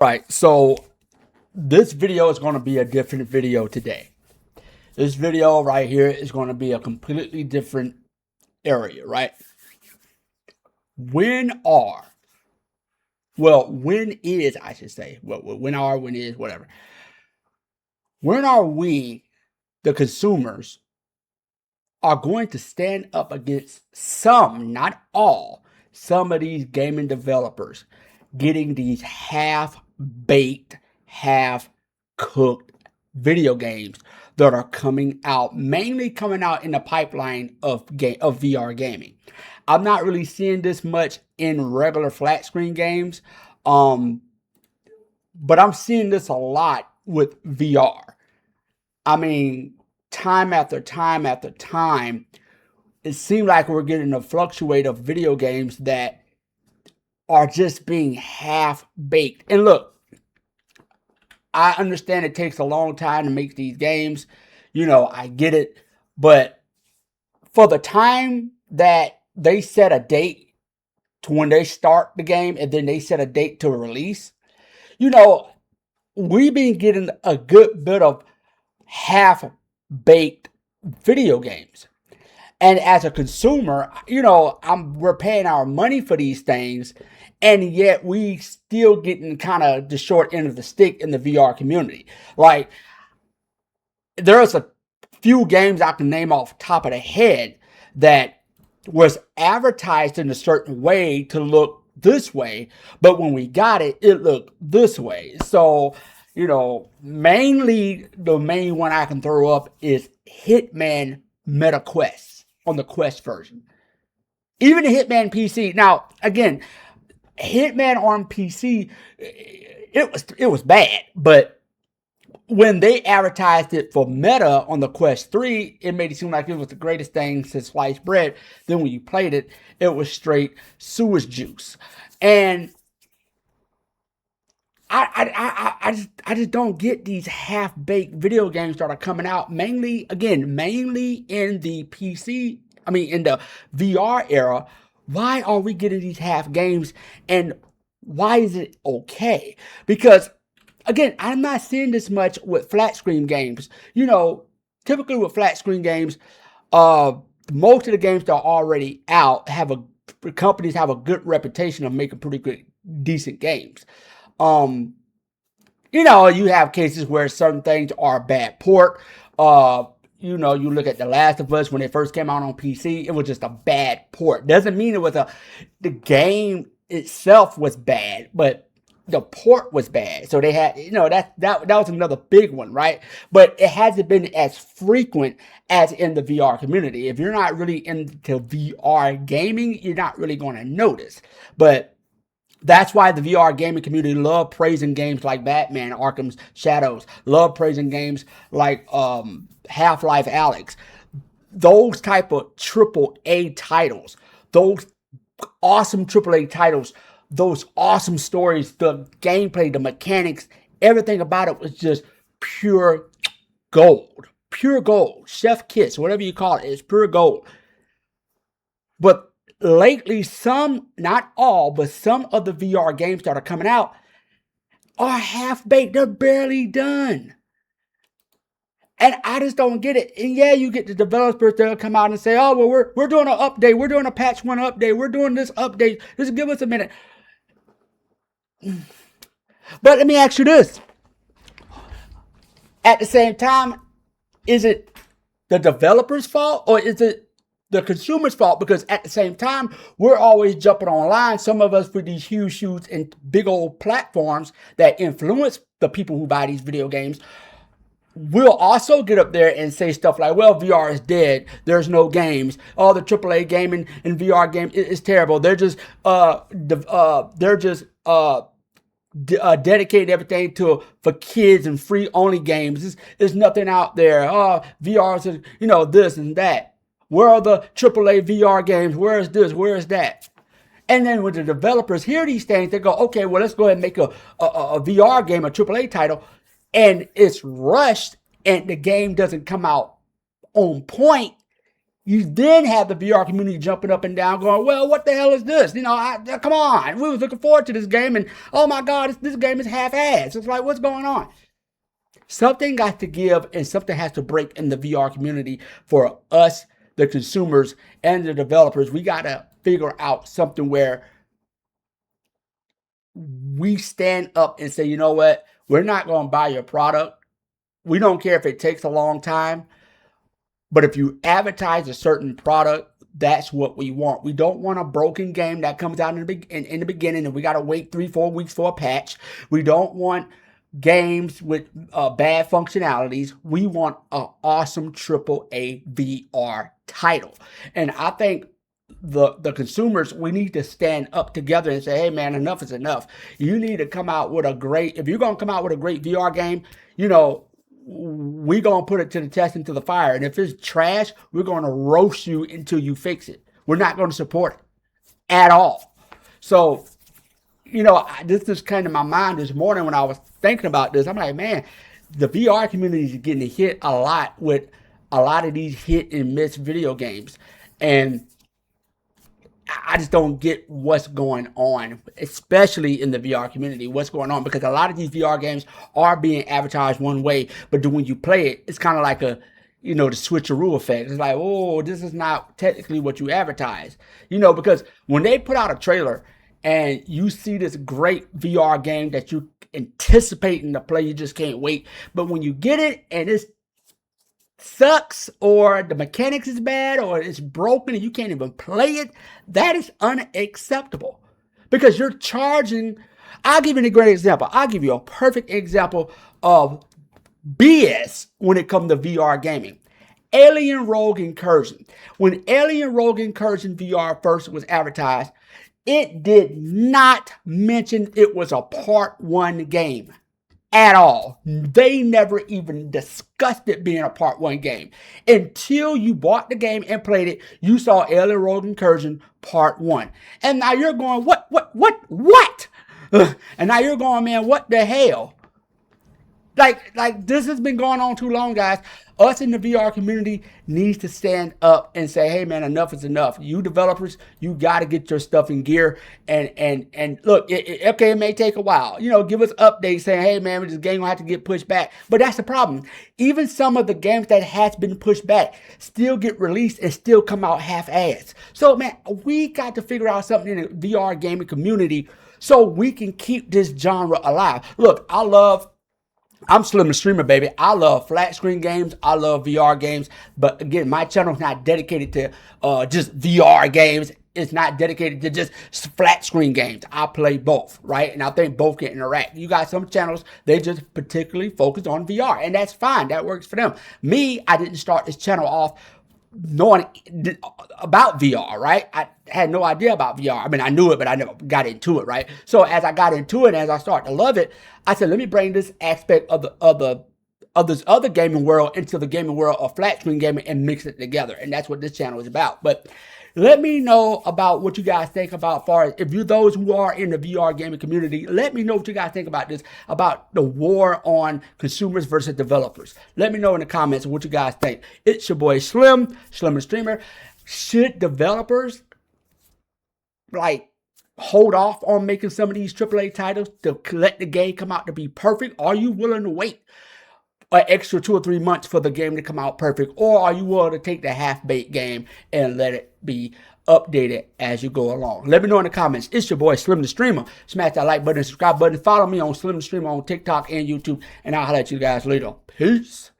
Right. So this video is going to be a different video today. This video right here is going to be a completely different area, right? When are, when is, I should say, when is, whatever. When are we, the consumers, are going to stand up against some, not all, some of these gaming developers getting these half-baked, half-cooked video games that are coming out, mainly coming out in the pipeline of VR gaming. I'm not really seeing this much in regular flat screen games, but I'm seeing this a lot with VR. I mean, time after time after time, it seems like we're getting a fluctuate of video games that are just being half baked. And look, I understand it takes a long time to make these games. I get it. But for the time that they set a date to when they start the game and then they set a date to release, we've been getting a good bit of half-baked video games. And as a consumer, we're paying our money for these things, and yet we still getting kind of the short end of the stick in the VR community. Like, there's a few games I can name off the top of the head that was advertised in a certain way to look this way, but when we got it, it looked this way. So, mainly the main one I can throw up is Hitman MetaQuest on the Quest version. Even the Hitman PC. Now, again, Hitman on PC, it was bad, but when they advertised it for Meta on the Quest 3, it made it seem like it was the greatest thing since sliced bread. Then when you played it, it was straight sewage juice. And I just don't get these half-baked video games that are coming out mainly in the in the VR era. Why are we getting these half games, and why is it okay? Because again, I'm not seeing this much with flat screen games. Typically with flat screen games, most of the games that are already out companies have a good reputation of making pretty good, decent games. You have cases where certain things are a bad port. You look at The Last of Us when it first came out on PC, it was just a bad port. Doesn't mean the game itself was bad, but the port was bad. So they had, that was another big one, right? But it hasn't been as frequent as in the VR community. If you're not really into VR gaming, you're not really going to notice. But that's why the VR gaming community love praising games like Batman, Arkham Shadows, love praising games like Half-Life Alyx. Those type of AAA titles, those awesome AAA titles, those awesome stories, the gameplay, the mechanics, everything about it was just pure gold. Pure gold. Chef kiss, whatever you call it, it's pure gold. But lately, some, not all, but some of the VR games that are coming out are half-baked. They're barely done. And I just don't get it. And yeah, you get the developers that'll come out and say, oh, well, we're doing an update. We're doing a patch 1 update. We're doing this update. Just give us a minute. But let me ask you this. At the same time, is it the developer's fault or is it the consumer's fault? Because at the same time, we're always jumping online. Some of us put these huge shoes and big old platforms that influence the people who buy these video games. We'll also get up there and say stuff like, well, VR is dead. There's no games. All the AAA gaming and VR games is terrible. They're just dedicating everything for kids and free only games. There's nothing out there. VR is, this and that. Where are the AAA VR games? Where is this? Where is that? And then when the developers hear these things, they go, okay, well, let's go ahead and make a VR game, a AAA title. And it's rushed and the game doesn't come out on point. You then have the VR community jumping up and down going, well, what the hell is this? Come on. We was looking forward to this game, and oh my God, this game is half-assed. It's like, what's going on? Something got to give and something has to break in the VR community for us, the consumers, and the developers. We got to figure out something where we stand up and say, you know what? We're not going to buy your product. We don't care if it takes a long time. But if you advertise a certain product, that's what we want. We don't want a broken game that comes out in the beginning and we got to wait 3-4 weeks for a patch. We don't want games with bad functionalities. We want an awesome AAA VR title. And I think the consumers, we need to stand up together and say, hey man, enough is enough. You need to come out with if you're going to come out with a great VR game, we're going to put it to the test and to the fire. And if it's trash, we're going to roast you until you fix it. We're not going to support it at all. So, this just came to my mind this morning when I was thinking about this. I'm like, man, the VR community is getting hit a lot with a lot of these hit and miss video games. And I just don't get what's going on, especially in the VR community, what's going on, because a lot of these VR games are being advertised one way, but when you play it, it's kind of like the switcheroo effect. It's like, oh, this is not technically what you advertise, because when they put out a trailer and you see this great VR game that you anticipating to play, you just can't wait. But when you get it and it's sucks, or the mechanics is bad, or it's broken and you can't even play it, that is unacceptable, because you're charging. I'll give you a great example. I'll give you a perfect example of BS when it comes to VR gaming. Alien Rogue Incursion. When Alien Rogue Incursion VR first was advertised, it did not mention it was a part 1 game at all. They never even discussed it being a part 1 game. Until you bought the game and played it, you saw Alien Rogue Incursion part 1. And now you're going, what? And now you're going, man, what the hell? Like this has been going on too long, guys. Us in the VR community needs to stand up and say, hey man, enough is enough. You developers, you got to get your stuff in gear. And look, it may take a while. Give us updates saying, hey man, this game will have to get pushed back. But that's the problem. Even some of the games that has been pushed back still get released and still come out half-assed. So man, we got to figure out something in the VR gaming community so we can keep this genre alive. Look, I'm Slim the Streamer, baby. I love flat screen games. I love VR games. But again, my channel is not dedicated to just VR games. It's not dedicated to just flat screen games. I play both, right? And I think both can interact. You got some channels, they just particularly focus on VR. And that's fine. That works for them. Me, I didn't start this channel off knowing about VR, right? I had no idea about VR. I mean, I knew it, but I never got into it, right? So as I got into it, as I started to love it, I said, let me bring this aspect of this other gaming world into the gaming world of flat screen gaming and mix it together. And that's what this channel is about. But let me know about what you guys think about, far as if you those who are in the VR gaming community, let me know what you guys think about this, about the war on consumers versus developers. Let me know in the comments what you guys think. It's your boy Slim the Streamer. Should developers hold off on making some of these AAA titles to let the game come out to be perfect? Are you willing to wait an extra 2 or 3 months for the game to come out perfect? Or are you willing to take the half-baked game and let it be updated as you go along? Let me know in the comments. It's your boy Slim the Streamer. Smash that like button, subscribe button. Follow me on Slim the Streamer on TikTok and YouTube. And I'll holler at you guys later. Peace.